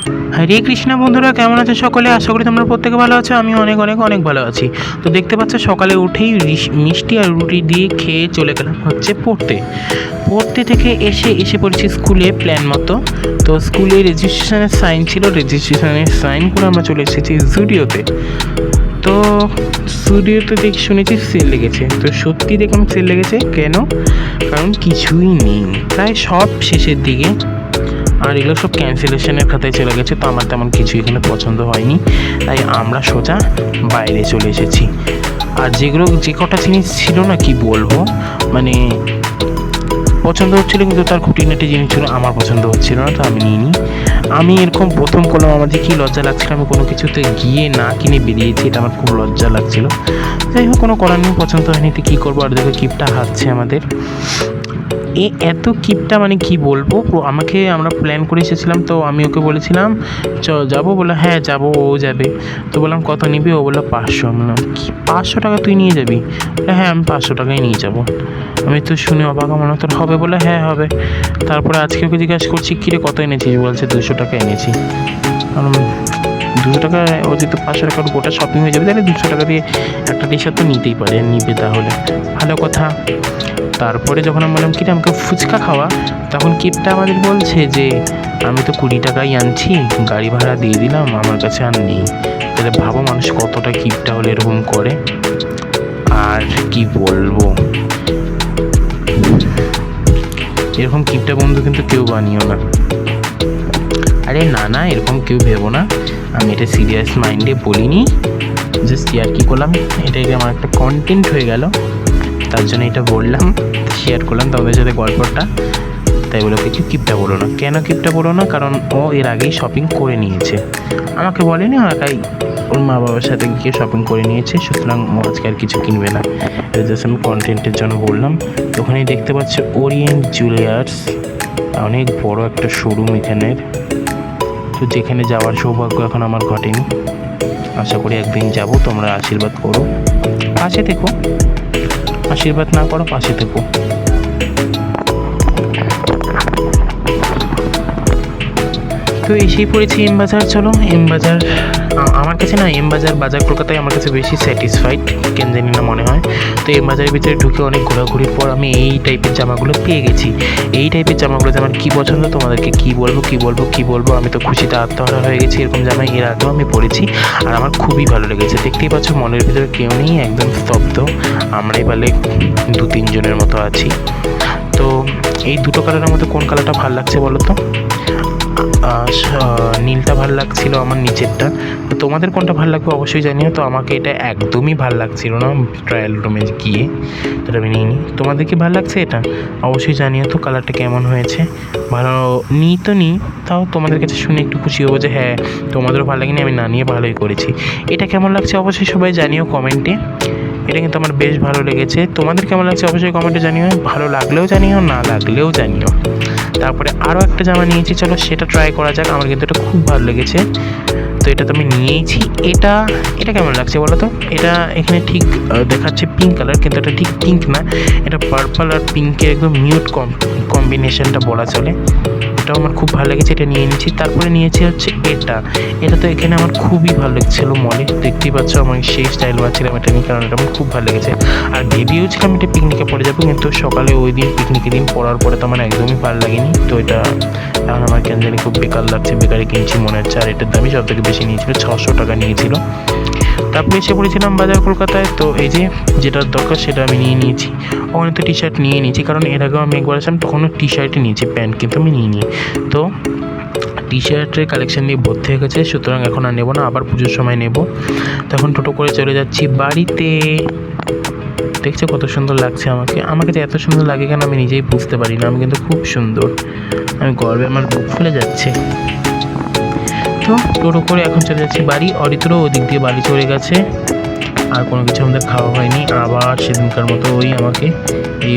হরে কৃষ্ণা বন্ধুরা, কেমন আছে সকলে? আশা করি তোমরা প্রত্যেকে ভালো আছো। আমি অনেক অনেক অনেক ভালো আছি। তো দেখতে পাচ্ছ সকালে উঠেই মিষ্টি আর রুটি দিয়ে খেয়ে চলে গেলাম হচ্ছে পড়তে থেকে এসে পড়েছি স্কুলে প্ল্যান মতো। তো স্কুলে রেজিস্ট্রেশনের সাইন ছিল, রেজিস্ট্রেশনের সাইন করে আমরা চলে এসেছি জুডিওতে। তো স্টুডিওতে দেখে শুনেছি সেল লেগেছে, তো সত্যি দেখলাম সেল লেগেছে। কেন? কারণ কিছুই নেই, প্রায় সব শেষের দিকে, আর এগুলো সব ক্যান্সেলেশনের খাতায় চলে গেছে। তো আমার তেমন কিছু এখানে পছন্দ হয়নি, তাই আমরা সোজা বাইরে চলে এসেছি। আর যে কটা জিনিস ছিল না, কি বলবো, মানে পছন্দ হচ্ছিলো, কিন্তু তার খুঁটিনাটি জিনিস ছিল আমার পছন্দ হচ্ছিল না, তো আমি নিইনি। আমি এরকম প্রথম করলাম, আমার যে কী লজ্জা লাগছিল, আমি কোনো কিছুতে গিয়ে না কিনে বেরিয়েছি, এটা আমার খুব লজ্জা লাগছিল। যাই হোক, কোনো করার নেই, পছন্দ হয়নি, তো কী করবো। আর দেখো কিপটা হাতছে আমাদের, এত কিপটা, মানে কি বলবো। আমরা প্ল্যান করে এসেছিলাম, তো আমি ওকে বলেছিলাম যাবো, বলে হ্যাঁ যাবো, ও যাবে। তো বললাম কত নিবি? ও বললো 500। আমি বললাম কি 500 টাকা তুই নিয়ে যাবি? হ্যাঁ আমি 500 টাকাই নিয়ে যাবো। আমি তো শুনে অবাক, মনে তোর হবে? বলে হ্যাঁ হবে। তারপরে আজকে ওকে জিজ্ঞাসা করছি কিরে কত এনেছিস? বলছে 200 টাকা এনেছি। 200 টাকা, ও যেহেতু 500 টাকার গোটা শপিং হয়ে যাবে, তাহলে 200 টাকা দিয়ে একটা টি শার্ট তো নিতেই পারে, নিবে তাহলে ভালো কথা। তারপরে যখন আমি বললাম কিরে আমাকে ফুচকা খাওয়া, তখন কিপটা আমাদের বলছে যে আমি তো 20 টাকাই আনছি, গাড়ি ভাড়া দিয়ে দিলাম, আমার কাছে আর নেই। তাহলে ভাবো মানুষ কতটা কিপটা হলে এরকম করে। আর কি বলবো, এরকম কিপটা বন্ধু কিন্তু কেউ বানিও না। আরে না, এরকম কেউ ভেবো না, আমি এটা সিরিয়াস মাইন্ডে বলিনি, জাস্ট আর কি করলাম, এটাই আমার একটা কন্টেন্ট হয়ে গেল, তার জন্য এটা বললাম, শেয়ার করলাম তোমাদের সাথে গল্পটা। তাই বলে কিছু কিপটা বলো না। কেন কিপটা বলো না? কারণ ও এর আগেই শপিং করে নিয়েছে, আমাকে বলেনি, ও একাই ওর মা বাবার সাথে গিয়ে শপিং করে নিয়েছে, সুতরাং ও আজকে আর কিছু কিনবে না। এটা জাস্ট আমি কন্টেন্টের জন্য বললাম। ওখানেই দেখতে পাচ্ছি ওরিয়েন্ট জুয়েলার্স, অনেক বড় একটা শোরুম এখানের। তো যেখানে যাওয়ার সৌভাগ্য এখন আমার ঘটেনি, আশা করি একদিন যাব। তোমরা আশীর্বাদ করো, পাশে থেকো, আশীর্বাদ না করো পাশে থেকো। তো এসেই পড়েছি এম বাজার। চলো এম বাজার, আমার কাছে না এম বাজার, বাজার কলকাতায় আমার কাছে বেশি স্যাটিসফাইড, কেন জানি না মনে হয়। তো এম বাজারের ভিতরে ঢুকে অনেক ঘোরাঘুরির পর আমি এই টাইপের জামাগুলো পেয়ে গেছি। এই টাইপের জামাগুলোতে আমার কী পছন্দ, তোমাদেরকে কী বলবো। আমি তো খুশিতে আত্মহারা হয়ে গেছি। এরকম জামা এর আগেও আমি পরেছি, আর আমার খুবই ভালো লেগেছে। দেখতেই পাচ্ছ মনের ভিতরে কেউ নেই, একদম স্তব্ধ, আমরাই বলে 2-3 জনের মতো আছি। তো এই দুটো কালারের মধ্যে কোন কালারটা ভালো লাগছে বলো তো? নীলটা ভালো লাগছিল আমার নিচেরটা। তো তোমাদের কোনটা ভালো লাগবে অবশ্যই জানিও। তো আমাকে এটা একদমই ভালো লাগছিল না ট্রায়াল রুমে গিয়ে, তো আমি নিইনি। তোমাদের কি ভালো লাগছে এটা অবশ্যই জানিও। তো কালারটা কেমন হয়েছে, ভালো নিই, তাও তোমাদের কাছে শুনে একটু খুশি হবো যে হ্যাঁ তোমাদেরও ভালো লাগেনি, আমি না নিয়ে ভালোই করেছি। এটা কেমন লাগছে অবশ্যই সবাই জানিও কমেন্টে। এটা কিন্তু আমার বেশ ভালো লেগেছে। তোমাদের কেমন লাগছে অবশ্যই কমেন্টে জানিও, ভালো লাগলেও জানিও, না লাগলেও জানিও। তারপরে আরও একটা জামা নিয়েছি, চলো সেটা ট্রাই করা যাক। আমার কিন্তু এটা খুব ভালো লেগেছে, তো এটা তো আমি নিয়েইছি। এটা কেমন লাগছে বলো তো? এটা এখানে ঠিক দেখাচ্ছে পিঙ্ক কালার, কিন্তু এটা ঠিক পিঙ্ক না, এটা পার্পল আর পিঙ্কের একদম মিউট কম্বিনেশনটা বলা চলে। এটাও আমার খুব ভালো লেগেছে, এটা নিয়ে নিয়েছি। তারপরে নিয়েছি হচ্ছে এটা তো এখানে আমার খুবই ভালো লেগেছিলো মলে, দেখতেই পাচ্ছ আমি সেই স্টাইল পাচ্ছিলাম এটা নিয়ে, কারণ এটা আমার খুব ভালো লেগেছে। আর ভেবেওছিলাম এটা পিকনিকে পরে যাবো, কিন্তু সকালে ওই দিন পিকনিকের দিন পরার পরে তো আমার একদমই ভালো লাগেনি। তো এটা এখন আমার কেন জানি খুব বেকার লাগছে, বেকারে কিনছি মনে হচ্ছে। আর এটার দামই সব থেকে বেশি নিয়েছিল, 600 টাকা নিয়েছিল। তারপরে এসে পড়েছিলাম বাজার কলকাতায়। তো এই যেটার দরকার সেটা আমি নিয়ে নিয়েছি। ওখানে তো টি শার্ট নিয়ে নিয়েছি, কারণ এর আগেও আমি একবার আসলাম তখনও টি শার্টই নিয়েছি, প্যান্ট কিন্তু আমি নিইনি। তো টি শার্টের কালেকশান নিয়ে ভর্তি হয়ে গেছে, সুতরাং এখন আর নেবো না, আবার পুজোর সময় নেব। তখন টোটো করে চলে যাচ্ছি বাড়িতে। দেখছো কত সুন্দর লাগছে আমাকে যে এত সুন্দর লাগে কেন আমি নিজেই বুঝতে পারি না। আমি কিন্তু খুব সুন্দর, আমি গর্বে আমার বুক ফুলে যাচ্ছে। তো টোটো করে এখন চলে যাচ্ছি বাড়ি। অরিত্রও ওদিক দিয়ে বাড়ি চলে গেছে, আর কোনো কিছু আমাদের খাওয়া হয়নি। আবার সেদিনকার মতো আমাকে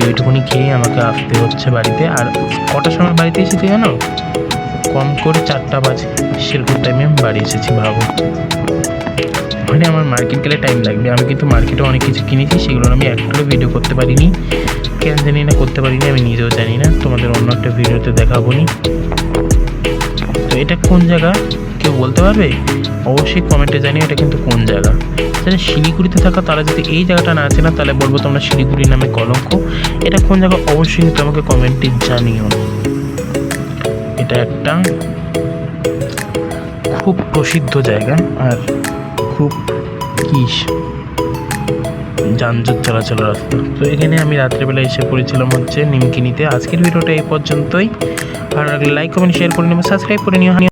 ওইটুকুনি খেয়ে আমাকে আসতে হচ্ছে বাড়িতে। আর কটার সময় বাড়িতে এসেছি জানো? কম করে 4টা বাজে, সেরকম টাইমে আমি বাড়ি এসেছি। ভাবো, মানে আমার মার্কেট গেলে টাইম লাগবে। আমি কিন্তু মার্কেটে অনেক কিছু কিনেছি, সেগুলো আমি একটাও ভিডিও করতে পারিনি, কেন জানি না করতে পারিনি, আমি নিজেও জানি না। তোমাদের অন্য একটা ভিডিওতে দেখাবো নি। তো এটা কোন জায়গা কেউ বলতে পারবে? অবশ্যই কমেন্টে জানিও এটা কিন্তু কোন জায়গা। যারা শিলিগুড়িতে থাকা তারা যদি এই জায়গাটা না আছে না, তাহলে বলবো তোমরা শিলিগুড়ি নামে কলঙ্ক। এটা কোন জায়গা অবশ্যই কিন্তু আমাকে কমেন্টে জানিও। এটা একটা খুব প্রসিদ্ধ জায়গা আর খুব যানজট চলাচল রাস্তা। তো এখানে আমি রাত্রেবেলা এসে পড়েছিলাম হচ্ছে নিমকিনিতে। আজকের ভিডিওটা এই পর্যন্তই। ভালো লাগলে লাইক কমেন্ট শেয়ার করে নেবো, সাবস্ক্রাইব করে নিও।